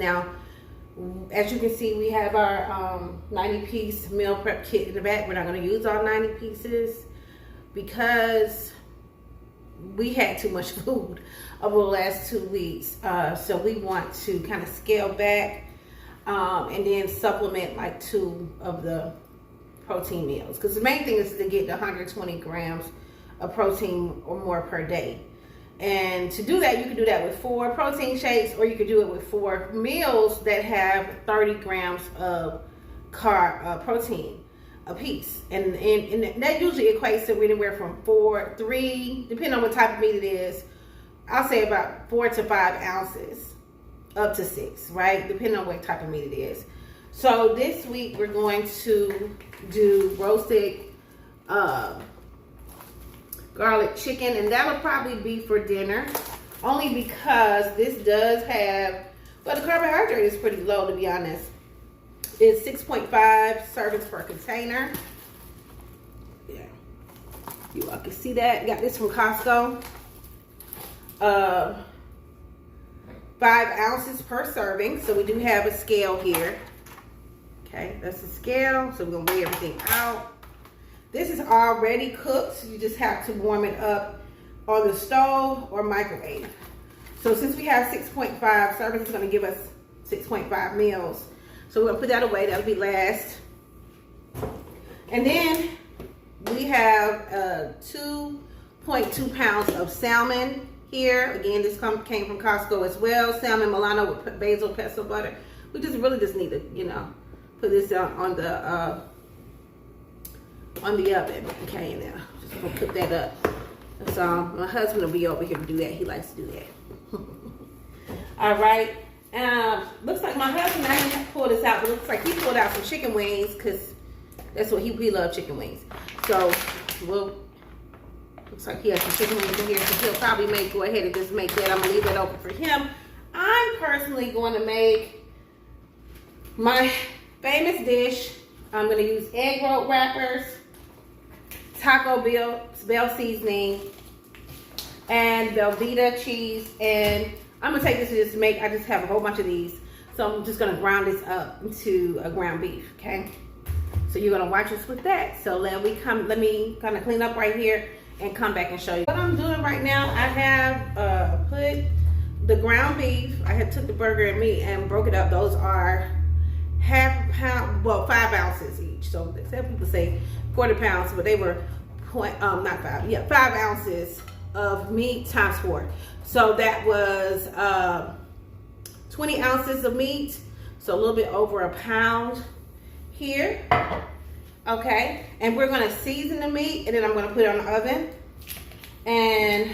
Now, as you can see, we have our 90-piece meal prep kit in the back. We're not going to use all 90 pieces because we had too much food over the last 2 weeks. So we want to kind of scale back and then supplement like 2 of the protein meals. Because the main thing is to get 120 grams of protein or more per day. And to do that, you can do that with 4 protein shakes, or you could do it with 4 meals that have 30 grams of protein a piece. And that usually equates to anywhere from 3, depending on what type of meat it is, I'll say about 4 to 5 ounces, up to 6, right? Depending on what type of meat it is. So this week we're going to do roasted garlic chicken, and that'll probably be for dinner, only because this does have, but the carbohydrate is pretty low, to be honest. It's 6.5 servings per container. Yeah, you all can see that. Got this from Costco. 5 ounces per serving, so we do have a scale here. Okay, that's the scale, so we're gonna weigh everything out. This is already cooked, so you just have to warm it up on the stove or microwave. So since we have 6.5 servings, it's gonna give us 6.5 meals. So we're gonna put that away, that'll be last. And then we have 2.2 pounds of salmon here. Again, this came from Costco as well. Salmon Milano with basil pesto butter. We really just need to, you know, put this on the oven. Okay, now just gonna cook that up. So my husband will be over here to do that. He likes to do that. All right. Looks like my husband, I didn't pull this out, but looks like he pulled out some chicken wings, because that's what we love, chicken wings. So looks like he has some chicken wings in here, so he'll probably go ahead and just make that. I'm gonna leave that open for him. I'm personally going to make my famous dish. I'm gonna use egg roll wrappers, Taco Bell seasoning, and Velveeta cheese. And I'm gonna take this and just I just have a whole bunch of these. So I'm just gonna ground this up into a ground beef, okay? So you're gonna watch us with that. So let me kind of clean up right here and come back and show you. What I'm doing right now, I have put the ground beef, I had took the burger and meat and broke it up. Those are half a pound, well, 5 ounces each. So some people say 1/4 pounds, but they were 5 ounces of meat times 4. So that was 20 ounces of meat. So a little bit over a pound here. Okay, and we're gonna season the meat, and then I'm gonna put it on the oven, and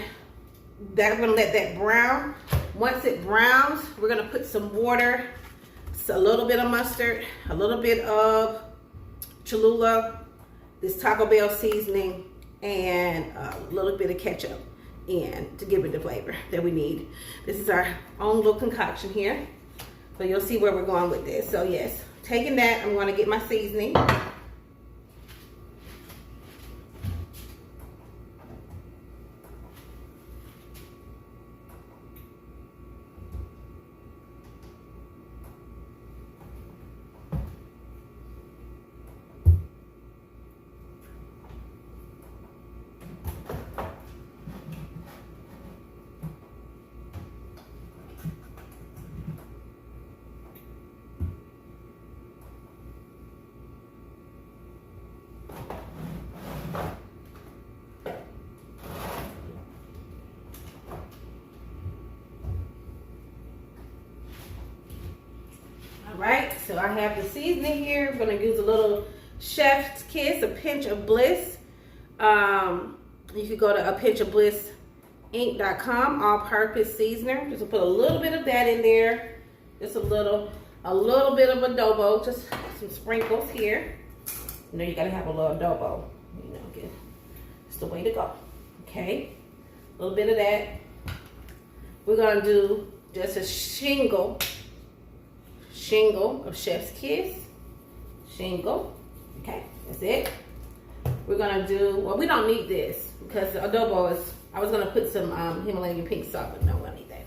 I'm gonna let that brown. Once it browns, we're gonna put some water, a little bit of mustard, a little bit of Cholula, this Taco Bell seasoning, and a little bit of ketchup in to give it the flavor that we need. This is our own little concoction here. So you'll see where we're going with this. So yes, taking that, I'm gonna get my seasoning. Right, so I have the seasoning here. I'm gonna use a little chef's kiss, a pinch of bliss. You could go to apinchofblissinc.com, all-purpose seasoner. Just put a little bit of that in there. Just a little bit of adobo, just some sprinkles here. You know, you gotta have a little adobo. You know, it's the way to go. Okay, a little bit of that. We're gonna do just a shingle of chef's kiss. Shingle. Okay, that's it. We're gonna do, well, we don't need this because the adobo is, I was gonna put some Himalayan pink salt, but no, we don't need that.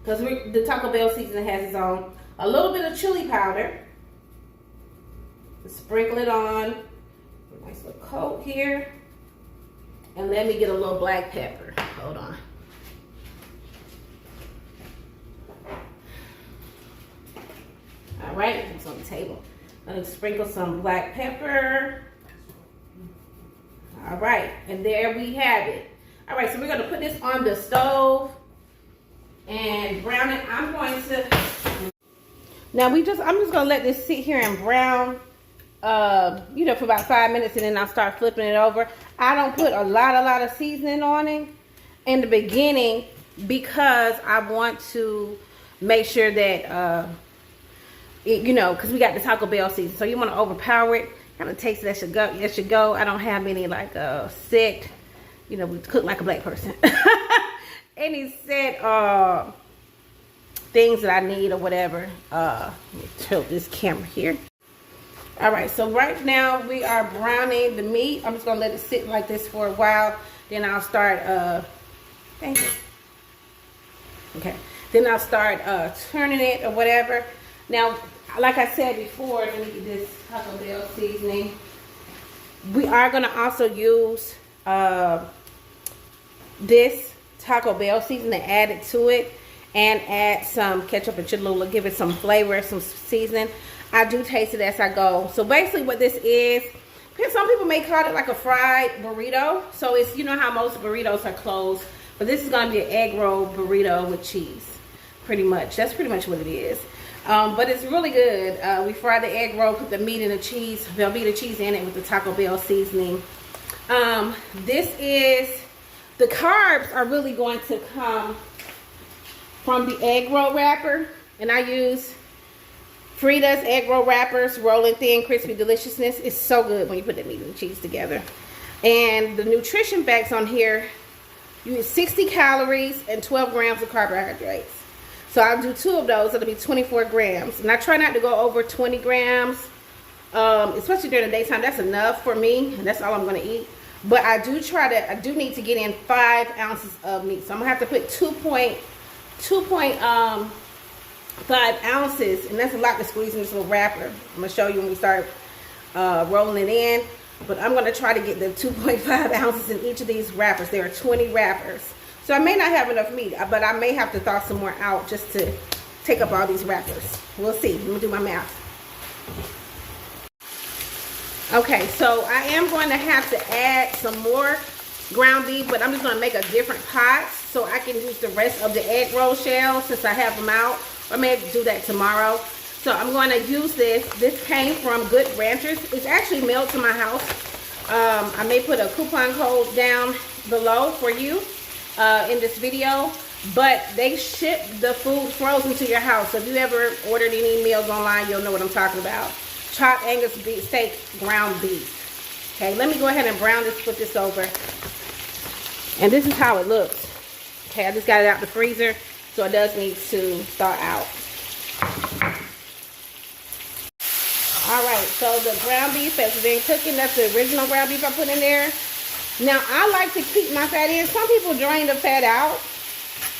Because the Taco Bell seasoning has its own a little bit of chili powder. Sprinkle it on. Nice little coat here. And let me get a little black pepper. Hold on. All right, it's on the table. Let me sprinkle some black pepper. All right, and there we have it. All right, so we're gonna put this on the stove and brown it. I'm going to, now I'm just gonna let this sit here and brown, you know, for about 5 minutes, and then I'll start flipping it over. I don't put a lot of seasoning on it in the beginning because I want to make sure that, you know, because we got the Taco Bell season, so you want to overpower it. Kind of taste that should go. It should go. I don't have any like set, you know, we cook like a black person. Any set things that I need or whatever. Let me tilt this camera here. All right, so right now we are browning the meat. I'm just gonna let it sit like this for a while. Then I'll start. Thank you. Okay. Then I'll start turning it or whatever. Now, like I said before, let me get this Taco Bell seasoning. We are gonna also use this Taco Bell seasoning and add it to it, and add some ketchup and Cholula, give it some flavor, some seasoning. I do taste it as I go. So basically what this is, some people may call it like a fried burrito. So it's, you know how most burritos are closed, but this is gonna be an egg roll burrito with cheese, pretty much. That's pretty much what it is. But it's really good. We fry the egg roll, put the meat and the cheese, Velveeta cheese in it with the Taco Bell seasoning. This is, the carbs are really going to come from the egg roll wrapper. And I use Frida's egg roll wrappers, rolling thin, crispy deliciousness. It's so good when you put the meat and the cheese together. And the nutrition facts on here, you get 60 calories and 12 grams of carbohydrates. So I'll do 2 of those. It'll be 24 grams. And I try not to go over 20 grams, especially during the daytime. That's enough for me. And that's all I'm going to eat. But I do need to get in 5 ounces of meat. So I'm going to have to put 2.5 ounces. And that's a lot to squeeze in this little wrapper. I'm going to show you when we start rolling it in. But I'm going to try to get the 2.5 ounces in each of these wrappers. There are 20 wrappers. So I may not have enough meat, but I may have to thaw some more out just to take up all these wrappers. We'll see. Let me do my math. Okay, so I am going to have to add some more ground beef, but I'm just going to make a different pot so I can use the rest of the egg roll shells since I have them out. I may do that tomorrow. So I'm going to use this. This came from Good Ranchers. It's actually mailed to my house. I may put a coupon code down below for you in this video, but they ship the food frozen to your house. So if you ever ordered any meals online, you'll know what I'm talking about. Chopped Angus beef steak, ground beef. Okay, let me go ahead and brown this, put this over. And this is how it looks. Okay, I just got it out the freezer, so it does need to thaw out. Alright, so the ground beef has been cooking. That's the original ground beef I put in there. Now, I like to keep my fat in. Some people drain the fat out.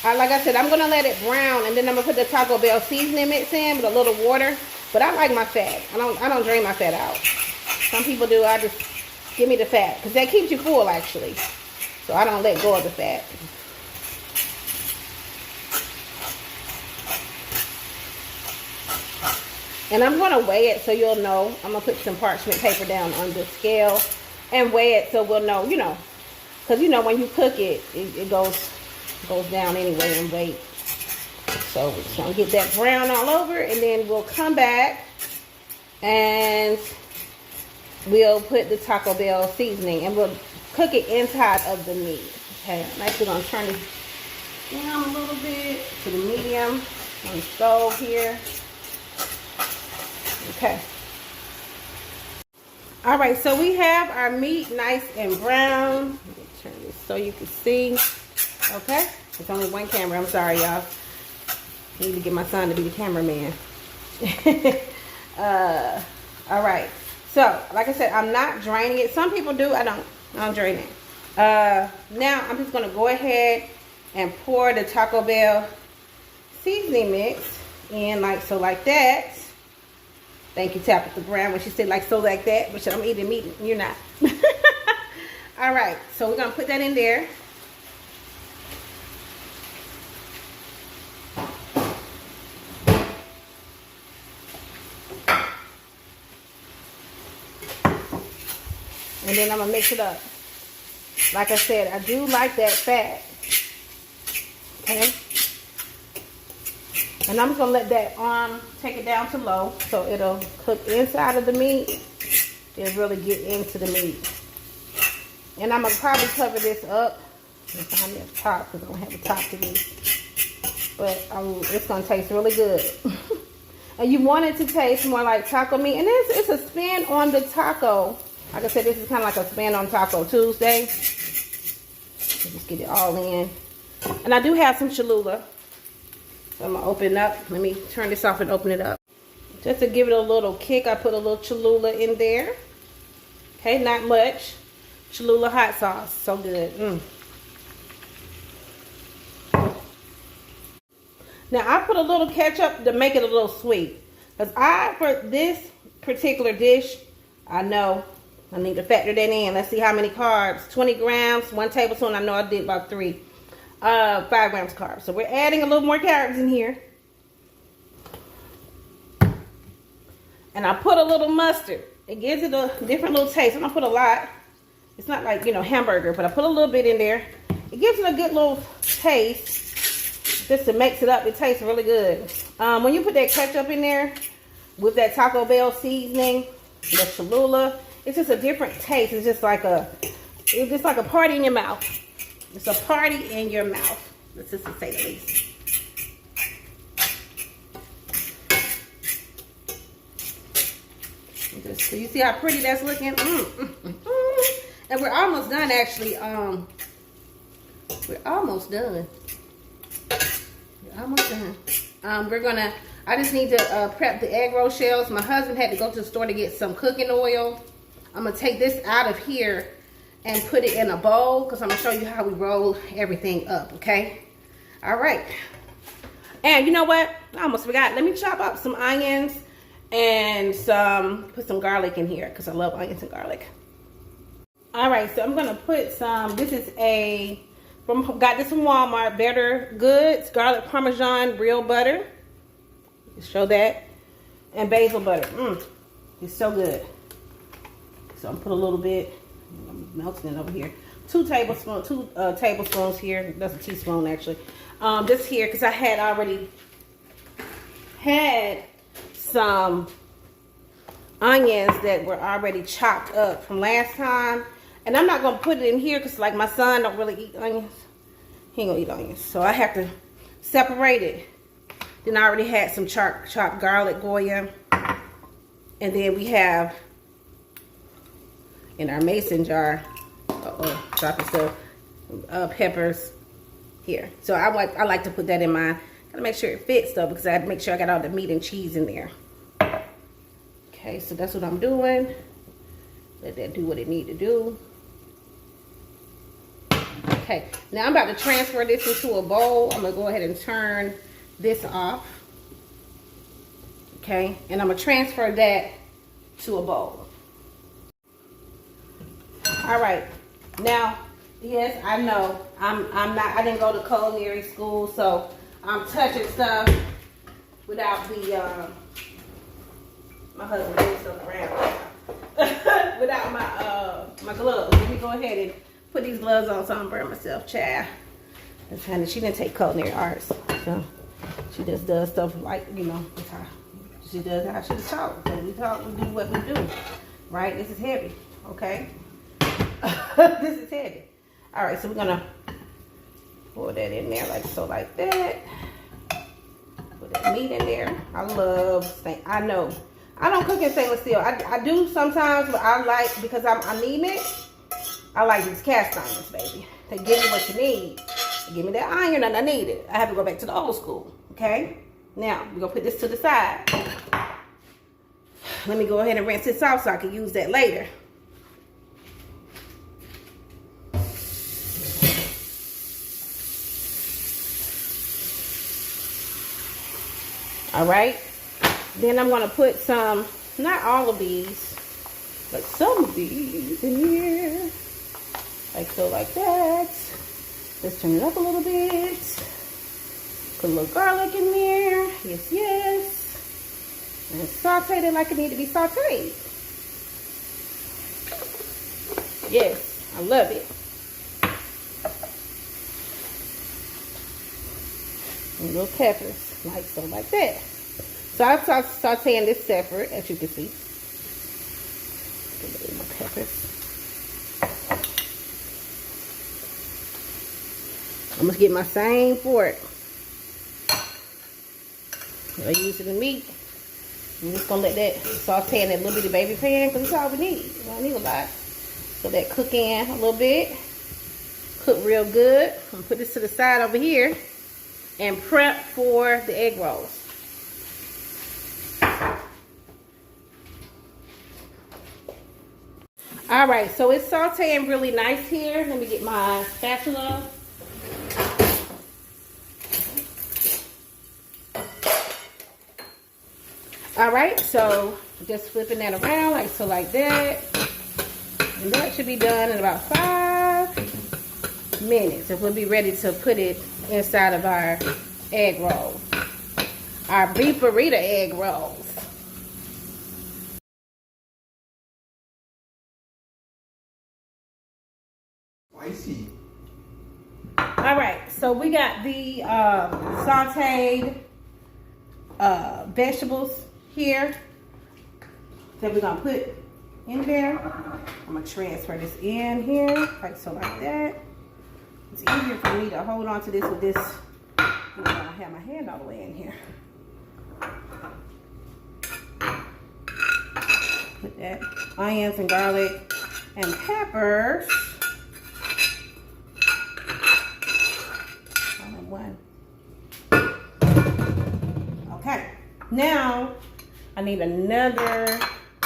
Like I said, I'm going to let it brown, and then I'm going to put the Taco Bell seasoning mix in with a little water. But I like my fat. I don't drain my fat out. Some people do. I just give me the fat, because that keeps you full, actually. So I don't let go of the fat. And I'm going to weigh it so you'll know. I'm going to put some parchment paper down on the scale and weigh it so we'll know, you know. Because, you know, when you cook it, it goes down anyway in weight. So we're just going to get that brown all over, and then we'll come back and we'll put the Taco Bell seasoning, and we'll cook it inside of the meat. Okay, I'm actually going to turn it down a little bit to the medium on the stove here. Okay. All right, so we have our meat nice and brown. Let me turn this so you can see. Okay, it's only one camera. I'm sorry, y'all. I need to get my son to be the cameraman. All right. So, like I said, I'm not draining it. Some people do. I don't drain it. Now, I'm just going to go ahead and pour the Taco Bell seasoning mix in like so, like that. Thank you, Tabitha Brown, when she said like so, like that. But I'm eating meat, and you're not. All right, so we're gonna put that in there. And then I'm gonna mix it up. Like I said, I do like that fat. Okay. And I'm just gonna let that take it down to low so it'll cook inside of the meat. It'll really get into the meat. And I'm gonna probably cover this up. Find me a top because I don't have a top to this. But it's gonna taste really good. And you want it to taste more like taco meat. And it's a spin on the taco. Like I said, this is kind of like a spin on Taco Tuesday. Just get it all in. And I do have some Cholula. So I'm going to open it up. Let me turn this off and open it up. Just to give it a little kick, I put a little Cholula in there. Okay, not much. Cholula hot sauce. So good. Now, I put a little ketchup to make it a little sweet. Because for this particular dish, I know I need to factor that in. Let's see how many carbs. 20 grams, 1 tablespoon. I know I did about 5 grams carbs. So we're adding a little more carrots in here. And I put a little mustard. It gives it a different little taste. I'm going to put a lot. It's not like, hamburger, but I put a little bit in there. It gives it a good little taste. Just to mix it up, it tastes really good. When you put that ketchup in there with that Taco Bell seasoning, the Cholula, it's just a different taste. It's just like a party in your mouth. It's a party in your mouth. Let's just say the least. So you see how pretty that's looking? And we're almost done, actually. We're almost done. We're almost done. I just need to prep the egg roll shells. My husband had to go to the store to get some cooking oil. I'm going to take this out of here and put it in a bowl because I'm going to show you how we roll everything up, okay? All right. And you know what? I almost forgot. Let me chop up some onions and put some garlic in here because I love onions and garlic. All right, so I'm going to put some, got this from Walmart, Better Goods, garlic parmesan, real butter. Show that. And basil butter. It's so good. So I'm put a little bit. I'm melting it over here. 2 tablespoons here. That's a teaspoon actually. This here because I had already had some onions that were already chopped up from last time. And I'm not gonna put it in here because like my son don't really eat onions. He ain't gonna eat onions. So I have to separate it. Then I already had some chopped garlic, Goya. And then we have in our mason jar, dropping stuff, peppers here. So I like to put that in mine. Gotta make sure it fits though, because I have to make sure I got all the meat and cheese in there. Okay, so that's what I'm doing. Let that do what it need to do. Okay, now I'm about to transfer this into a bowl. I'm gonna go ahead and turn this off. Okay, and I'm gonna transfer that to a bowl. All right, now, yes, I know I didn't go to culinary school, so I'm touching stuff without my husband doing stuff around without my gloves. Let me go ahead and put these gloves on so I don't burn myself, child. She didn't take culinary arts, so she just does stuff like, that's how she does how she talks. So we talk, we do what we do, right? This is heavy, okay? This is heavy. All right, so we're gonna pour that in there like so, like that. Put that meat in there. I know I don't cook in stainless steel. I do sometimes, but I like, because I need it. I like these cast irons, baby. They give you what you need. They give me that iron and I need it. I have to go back to the old school. Okay. Now we're gonna put this to the side. Let me go ahead and rinse this off so I can use that later. All right. Then I'm gonna put some, not all of these, but some of these in here. Like so, like that. Let's turn it up a little bit. Put a little garlic in there. Yes, yes. And saute it like it needs to be sauteed. Yes, I love it. And little peppers, like so, like that. So I'm sauteing this separate, as you can see. Put a little more peppers. I'm gonna get my same fork. I use it in meat. I'm just gonna let that saute in that little bitty baby pan because that's all we need. We don't need a lot. So that cook in a little bit. Cook real good. I'm gonna put this to the side over here and prep for the egg rolls. All right, so it's sauteing really nice here. Let me get my spatula. All right, so just flipping that around like so, like that. And that should be done in about 5 minutes. And we'll be ready to put it inside of our egg roll. Our beef burrito egg rolls. Spicy. All right, so we got the sauteed vegetables here that we're gonna put in there. I'm gonna transfer this in here, like so, like that. It's easier for me to hold on to this with this. I'm gonna have my hand all the way in here. Put that onions and garlic and peppers all in one. Okay, now I need another.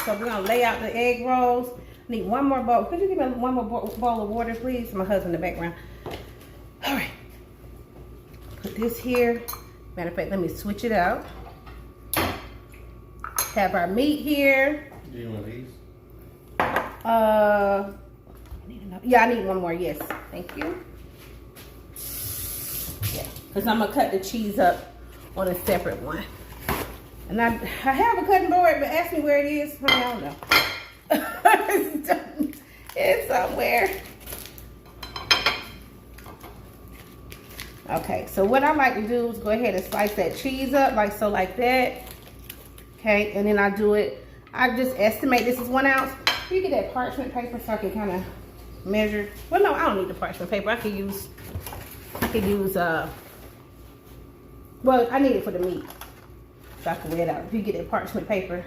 So we're gonna lay out the egg rolls. I need one more bowl. Could you give me one more bowl of water, please? My husband in the background. All right. Put this here. Matter of fact, let me switch it out. Have our meat here. Do you want these? I need enough. Yeah, I need one more. Yes, thank you. Yeah, because I'm gonna cut the cheese up on a separate one. And I have a cutting board, but ask me where it is. I don't know. It's somewhere. Okay, so what I like to do is go ahead and slice that cheese up like so, like that. Okay, and then I do it. I just estimate this is 1 ounce. You get that parchment paper so I can kind of measure. Well, no, I don't need the parchment paper. I could use, well, I need it for the meat. So I can weigh it out. If you get that parchment paper.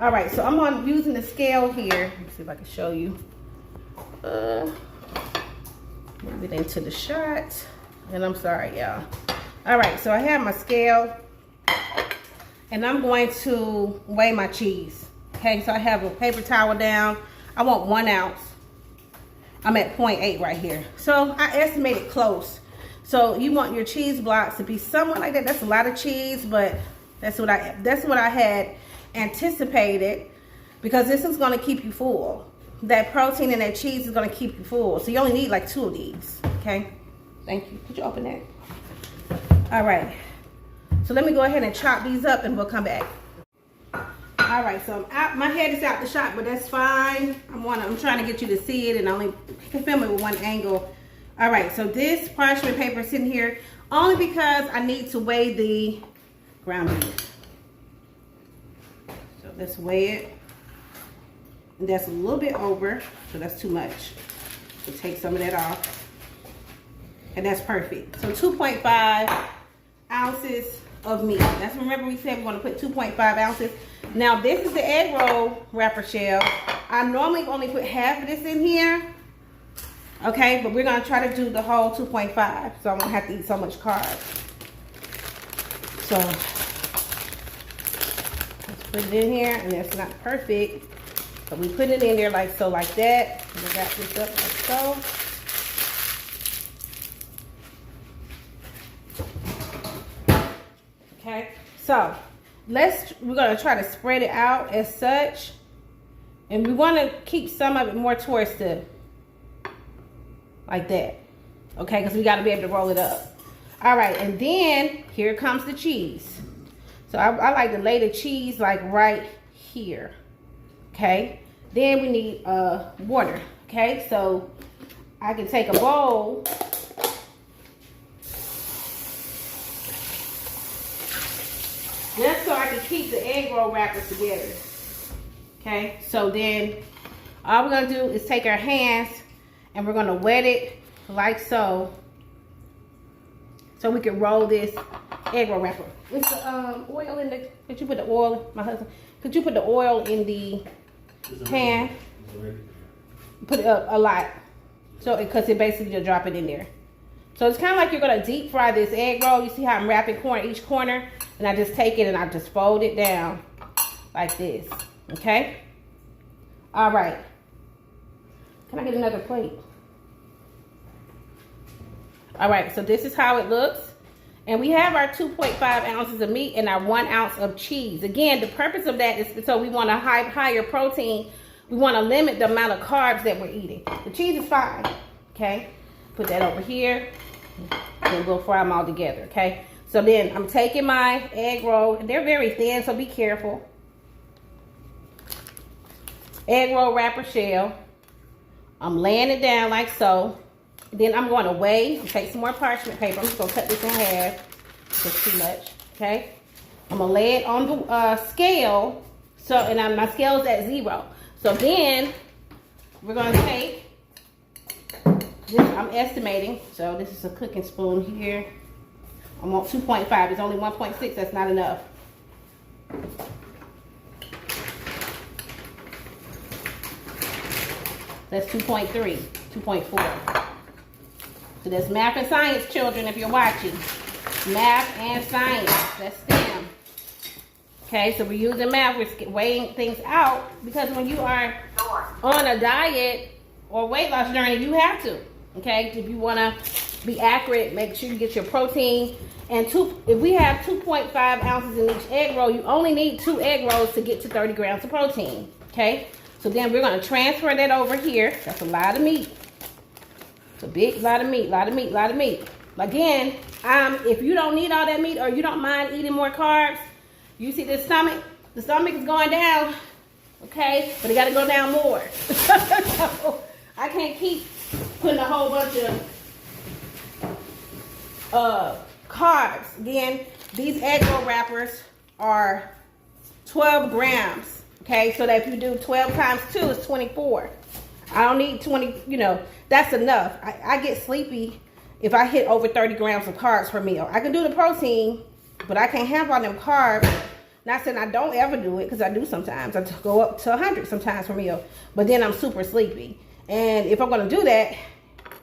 All right, so I'm using the scale here. Let me see if I can show you. Move it into the shot. And I'm sorry, y'all. All right, so I have my scale. And I'm going to weigh my cheese. Okay, so I have a paper towel down. I want 1 ounce. I'm at 0.8 right here. So I estimated close. So you want your cheese blocks to be somewhat like that. That's a lot of cheese, but that's what I had anticipated, because this is going to keep you full. That protein and that cheese is going to keep you full. So you only need like 2 of these. Okay. Thank you. Could you open that? All right. So let me go ahead and chop these up and we'll come back. All right, so I'm out. My head is out the shot, but that's fine. I'm trying to get you to see it, and I only can film it with 1 angle. All right, so this parchment paper is sitting here only because I need to weigh the ground beef. So let's weigh it. And that's a little bit over, so that's too much. So take some of that off. And that's perfect. So 2.5 ounces of meat. That's, remember we said we're going to put 2.5 ounces. Now this is the egg roll wrapper shell. I normally only put half of this in here. Okay, but we're going to try to do the whole 2.5. So I won't have to eat so much carbs. So let's put it in here, and it's not perfect. But we put it in there like so, like that. We got this up like so. Okay, so So we're gonna try to spread it out as such, and we want to keep some of it more towards the like that, okay? Because we got to be able to roll it up. All right, and then here comes the cheese. So I like to lay the cheese like right here, okay? Then we need water, okay? So I can take a bowl. Just so I can keep the egg roll wrappers together. Okay, so then all we're gonna do is take our hands and we're gonna wet it like so. So we can roll this egg roll wrapper. With the oil in the, could you put the oil, my husband, could you put the oil in the pan? Put it a lot. So, because it basically just drop it in there. So it's kind of like you're gonna deep fry this egg roll. You see how I'm wrapping each corner? And I just take it and I just fold it down like this, okay? All right. Can I get another plate? All right, so this is how it looks. And we have our 2.5 ounces of meat and our 1 ounce of cheese. Again, the purpose of that is so we want a higher protein. We want to limit the amount of carbs that we're eating. The cheese is fine, okay? Put that over here, and we'll fry them all together, okay? So then I'm taking my egg roll, and they're very thin, so be careful. Egg roll wrapper shell. I'm laying it down like so. Then I'm going to weigh, take some more parchment paper. I'm just going to cut this in half. Just too much, okay? I'm going to lay it on the scale. So, and my scale is at 0. So then we're going to take this, I'm estimating. So this is a cooking spoon here. I want 2.5. It's only 1.6. That's not enough. That's 2.3, 2.4. So that's math and science, children, if you're watching. Math and science. That's STEM. Okay, so we're using math. We're weighing things out because when you are on a diet or weight loss journey, you have to. Okay, if you want to be accurate, make sure you get your protein. And if we have 2.5 ounces in each egg roll, you only need 2 egg rolls to get to 30 grams of protein. Okay, so then we're going to transfer that over here. That's a lot of meat. It's a big lot of meat, lot of meat, lot of meat. Again, if you don't need all that meat or you don't mind eating more carbs, you see the stomach is going down. Okay, but it got to go down more. So I can't keep putting a whole bunch of carbs. Again, these egg roll wrappers are 12 grams. Okay, so that if you do 12 times 2 is 24. I don't need 20, you know, that's enough. I get sleepy if I hit over 30 grams of carbs per meal. I can do the protein, but I can't have all them carbs. Not saying I don't ever do it, because I do sometimes. I go up to 100 sometimes per meal, but then I'm super sleepy. And if I'm going to do that,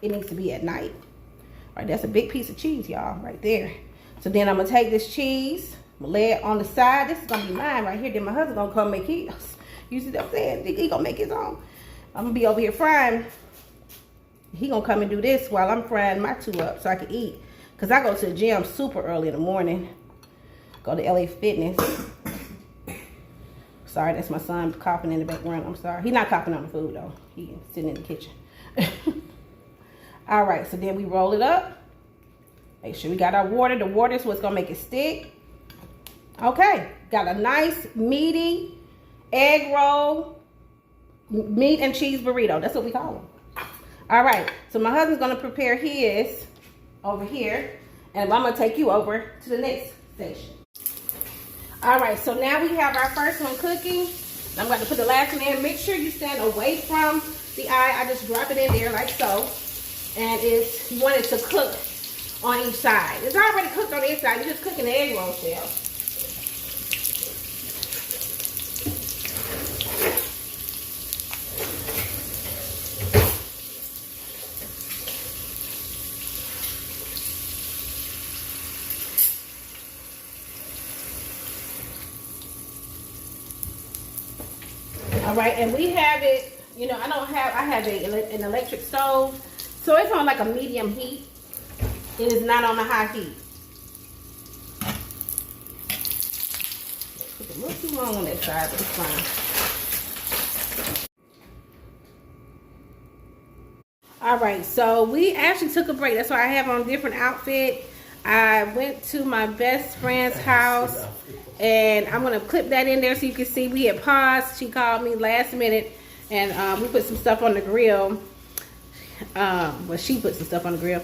it needs to be at night. All right, that's a big piece of cheese, y'all, right there. So then I'm going to take this cheese, I'm going to lay it on the side. This is going to be mine right here. Then my husband going to come make his. You see what I'm saying? He going to make his own. I'm going to be over here frying. He going to come and do this while I'm frying my 2 up so I can eat. Because I go to the gym super early in the morning. Go to LA Fitness. Sorry, that's my son coughing in the background. I'm sorry. He's not coughing on the food, though. He's sitting in the kitchen. All right, so then we roll it up. Make sure we got our water. The water is what's going to make it stick. Okay, got a nice, meaty egg roll, meat and cheese burrito. That's what we call them. All right, so my husband's going to prepare his over here. And I'm going to take you over to the next station. All right, so now we have our first one cooking. I'm going to put the last one in. Make sure you stand away from the eye. I just drop it in there like so. And you want it to cook on each side. It's already cooked on the inside. You're just cooking the egg roll shell. All right, and we have it, you know, I have an electric stove, so it's on like a medium heat. It is not on a high heat. too long on that side, but it's fine. All right, so we actually took a break. That's why I have on a different outfit. I went to my best friend's house, and I'm gonna clip that in there so you can see we had paused. She called me last minute, and we put some stuff on the grill. Well, she put some stuff on the grill.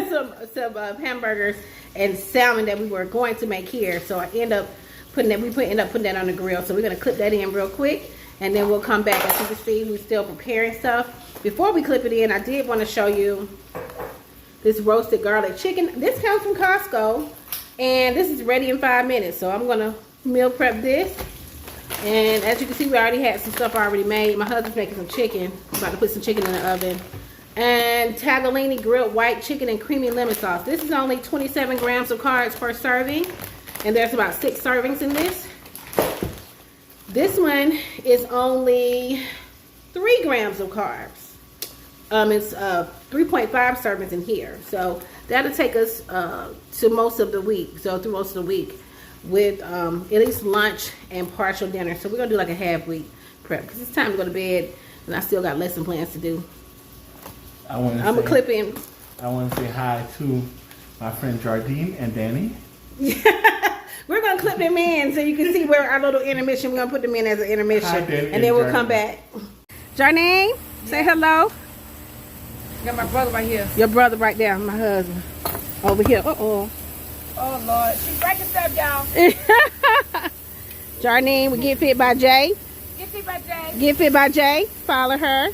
some hamburgers and salmon that we were going to make here. So I end up putting that on the grill. So we're gonna clip that in real quick, and then we'll come back. As you can see, we're still preparing stuff. Before we clip it in, I did want to show you this roasted garlic chicken. This comes from Costco, and this is ready in 5 minutes. So I'm gonna meal prep this. And as you can see, we already had some stuff already made. My husband's making some chicken. I'm about to put some chicken in the oven. And tagliatelle grilled white chicken and creamy lemon sauce. This is only 27 grams of carbs per serving. And there's about 6 servings in this. This one is only 3 grams of carbs. It's 3.5 servings in here. So that'll take us to most of the week. So through most of the week with at least lunch and partial dinner. So we're going to do like a half week prep because it's time to go to bed and I still got lesson plans to do. I'm going to clip in. I want to say hi to my friend Jardine and Danny. We're going to clip them in so you can see where our little intermission, we're going to put them in as an intermission. Hi, Danny, and then we'll come back. Jardine, say hello. Got my brother right here. Your brother right there, my husband. Over here. Uh-oh. Oh, Lord. She's breaking stuff, y'all. Jardine with Get Fit by Jay. Get Fit by Jay. Get Fit by Jay. Follow her.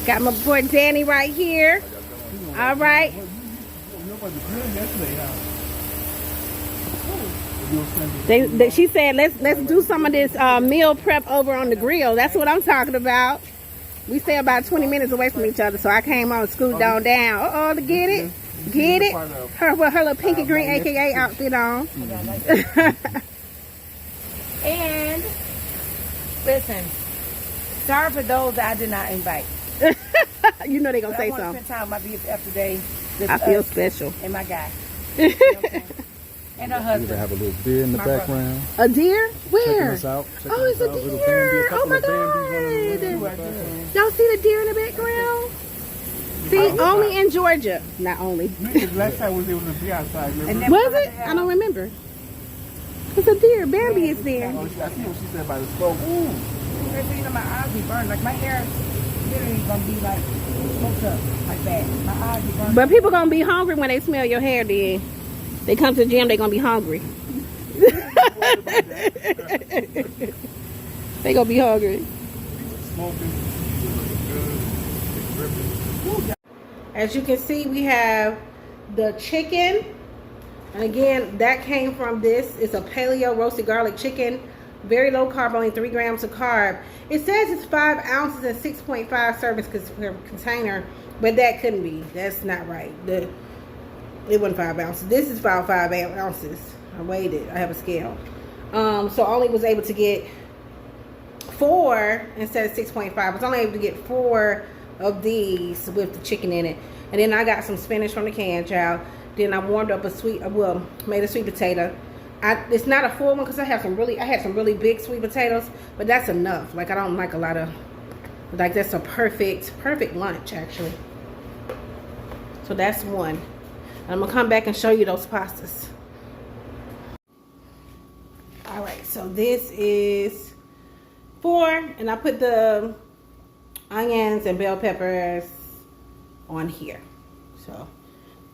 Got my boy Danny right here. All right. She said, let's do some of this meal prep over on the grill. That's what I'm talking about. We stay about 20 minutes away from each other, so I came on and scooted on down. Uh-oh, to get it. Get it. Her with her little pinky green AKA outfit on. And listen, sorry for those that I did not invite. You know they're going to say something. I want to spend time with my BFF today. I feel special. And my guy. You know what I'm saying? And her husband. We have a little deer in the background. A deer? Where? Checking us out. Oh, it's a deer. Oh my God. Y'all see the deer in the background? See, only in Georgia. Not only. Last time was it was a deer outside. Was it? I don't remember. It's a deer. Bambi is there. I see what she said about the smoke. You know, my eyes be burned. Like my hair literally gonna be like smoked up like that. My eyes be burned. But people gonna be hungry when they smell your hair. Then they come to the gym. They gonna be hungry. They gonna be hungry. As you can see, we have the chicken, and again, that came from this. It's a paleo roasted garlic chicken, very low carb, only 3 grams of carb. It says it's 5 ounces and 6.5 servings per container, but that couldn't be. That's not right. It wasn't 5 ounces. This is about 5 ounces. I weighed it. I have a scale. So I only was able to get 4 instead of 6.5. I was only able to get 4 of these with the chicken in it. And then I got some spinach from the can, child. Then I warmed up made a sweet potato. It's not a full one because I had some really big sweet potatoes, but that's enough. Like I don't like a lot of, like that's a perfect lunch actually. So that's one. And I'm gonna come back and show you those pastas. All right, so this is 4, and I put the onions and bell peppers on here. So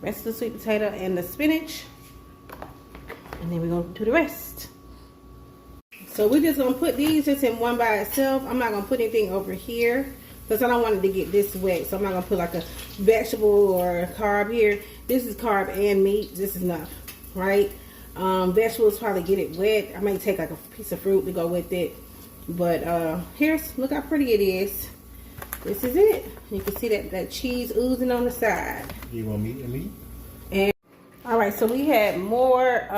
rest of the sweet potato and the spinach, and then we're gonna do the rest. So we're just gonna put these just in one by itself. I'm not gonna put anything over here because I don't want it to get this wet. So I'm not gonna put like a vegetable or carb here. This is carb and meat. This is enough, right? Vegetables probably get it wet. I may take like a piece of fruit to go with it. But look how pretty it is. This is it. You can see that cheese oozing on the side. You want meat and meat? And all right, so we had more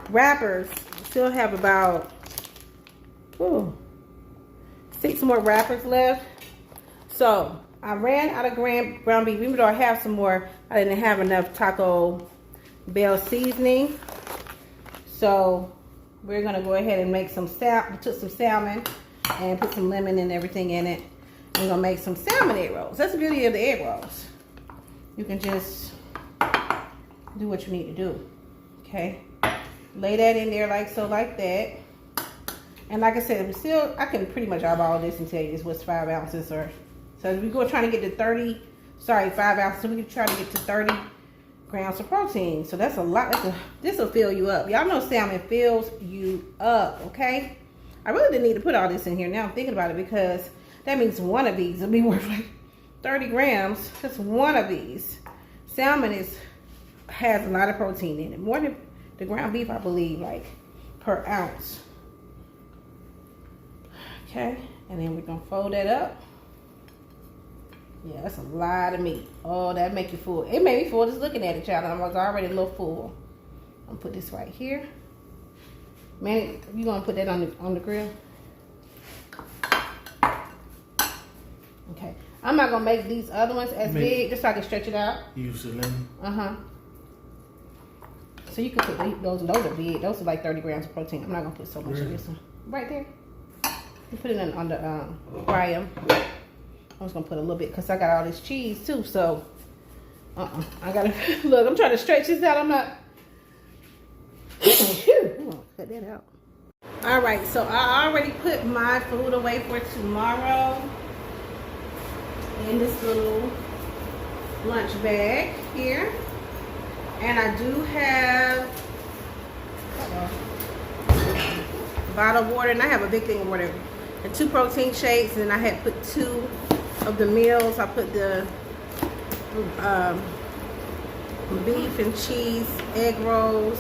wrappers. We still have about 6 more wrappers left. So I ran out of ground beef. Even though I have some more, I didn't have enough Taco Bell seasoning. So we're gonna go ahead and make some we took some salmon and put some lemon and everything in it. We're gonna make some salmon egg rolls. That's the beauty of the egg rolls. You can just do what you need to do. Okay, lay that in there like so, like that. And like I said, I can pretty much eyeball this and tell you this was 5 ounces, or so we go trying to get to 5 ounces. So we can try to get to 30 grams of protein. So that's a lot. This will fill you up. Y'all know salmon fills you up. Okay, I really didn't need to put all this in here. Now I'm thinking about it, because that means one of these will be worth like 30 grams. Just one of these. Salmon has a lot of protein in it, more than the ground beef, I believe, like per ounce. Okay, and then we're gonna fold that up. Yeah, that's a lot of meat. Oh, that make you full. It made me full just looking at it, child. I was already a little full. I'm gonna put this right here. Man, you gonna put that on the grill? Okay. I'm not gonna make these other ones as big, just so I can stretch it out. Use the lemon. So you can put those are big. Those are like 30 grams of protein. I'm not gonna put so much in this one. Right there. You put it on the fry. I'm just gonna put a little bit, because I got all this cheese too. So I gotta look. I'm trying to stretch this out. I'm not. I'm gonna cut that out. All right. So I already put my food away for tomorrow in this little lunch bag here, and I do have a bottle of water, and I have a big thing of water and 2 protein shakes, and I had put 2 of the meals. I put the beef and cheese egg rolls,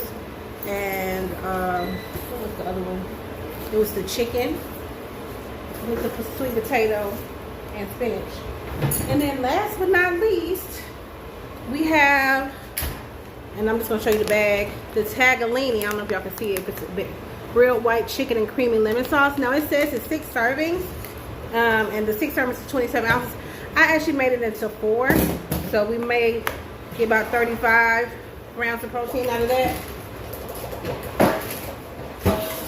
and what was the other one? It was the chicken with the sweet potato and spinach. And then last but not least, we have, and I'm just gonna show you the bag, the tagliatelle. I don't know if y'all can see it, but it's a bit grilled white chicken and creamy lemon sauce. Now it says it's 6 servings, and the 6 servings is 27 ounces. I actually made it into 4, so we may get about 35 grams of protein out of that.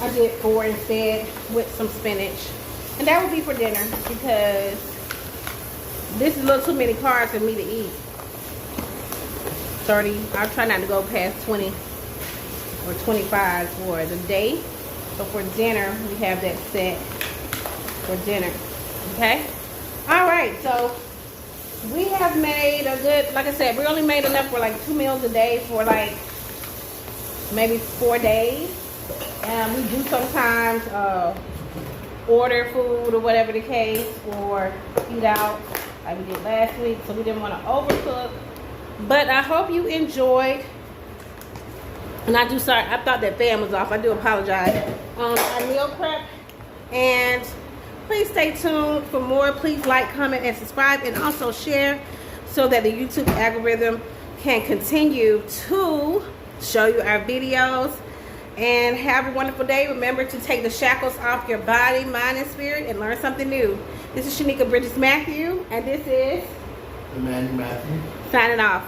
I did 4 instead with some spinach, and that would be for dinner, because this is a little too many carbs for me to eat. 30. I'll try not to go past 20 or 25 for the day. So for dinner, we have that set for dinner. Okay? All right. So we have made a good, like I said, we only made enough for like 2 meals a day for like maybe 4 days. And we do sometimes order food or whatever the case, or eat out like we did last week. So we didn't want to overcook. But I hope you enjoyed. And I thought that fan was off. I do apologize. Our meal prep. And please stay tuned for more. Please like, comment, and subscribe. And also share, so that the YouTube algorithm can continue to show you our videos. And have a wonderful day. Remember to take the shackles off your body, mind, and spirit, and learn something new. This is Shenica Mathieu. And this is Emmanuel and Mathieu. signing off.